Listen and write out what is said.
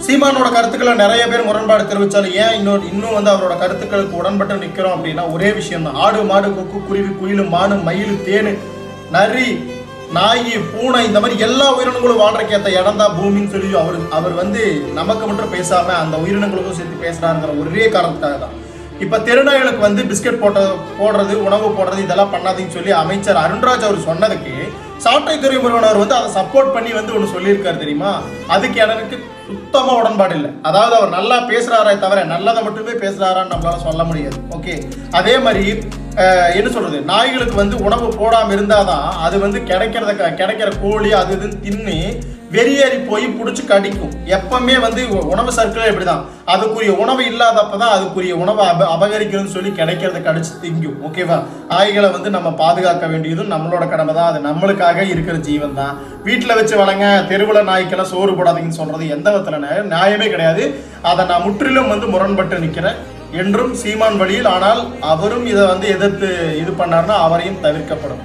சீமானோட கருத்துக்களை நிறைய பேர் முரண்பாடு தெரிவித்தாலும் ஏன் இன்னும் வந்து அவரோட கருத்துக்களுக்கு உடன்பட்டு நிற்கிறோம் அப்படின்னா ஒரே விஷயம் தான். ஆடு மாடு கொக்கு குருவி குயிலு மானு மயில் தேனு நரி நாய் பூனை இந்த மாதிரி எல்லா உயிரினங்களும் வாழ்றக்கேற்ற இடம் தான் பூமின்னு சொல்லி அவர் வந்து நமக்கு மட்டும் பேசாம அந்த உயிரினங்களுக்கும் சேர்த்து பேசுறாங்கிற ஒரே காரணத்துக்காக தான். இப்ப தெருநாய்களுக்கு வந்து பிஸ்கட் போடுறது உணவு போடுறது இதெல்லாம் பண்ணாதீங்கன்னு சொல்லி அமைச்சர் அருண்ராஜ் அவர் சொன்னதுக்கு சாட்டை துறைமுருகன் வந்து அதை சப்போர்ட் பண்ணி வந்து ஒன்று சொல்லியிருக்காரு தெரியுமா. அதுக்கு எனக்கு சுத்தமா உடன்பாடு இல்லை. அதாவது அவர் நல்லா பேசுறாரே தவிர நல்லதை மட்டுமே பேசுறாரான்னு நம்மளால சொல்ல முடியாது. ஓகே, அதே மாதிரி என்ன சொல்றது, நாய்களுக்கு வந்து உணவு போடாம இருந்தாதான் அது வந்து கிடைக்கிற கோழி அது இதுன்னு தின்னு வெறியேறி போய் பிடிச்சி கடிக்கும். எப்பவுமே வந்து உணவு சர்க்கிள் இப்படிதான், அதுக்குரிய உணவு இல்லாதப்பதான் அதுக்குரிய உணவை அபகரிக்கிறதுன்னு சொல்லி கிடைக்கிறத கடிச்சு திங்கும். ஓகேவா, நாய்களை வந்து நம்ம பாதுகாக்க வேண்டியதும் நம்மளோட கடமை தான். அது நம்மளுக்காக இருக்கிற ஜீவன் தான். வீட்டில் வச்சு வளங்க, தெருவில் நாய்க்கெல்லாம் சோறு போடாதீங்கன்னு சொல்றது எந்த விதத்துல நியாயமே கிடையாது. அதை நான் முற்றிலும் வந்து முரண்பட்டு நிற்கிறேன் என்றும் சீமான் வழியில். ஆனால் அவரும் இதை வந்து எதிர்த்து இது பண்ணாருன்னா அவரையும் தவிர்க்கப்படும்.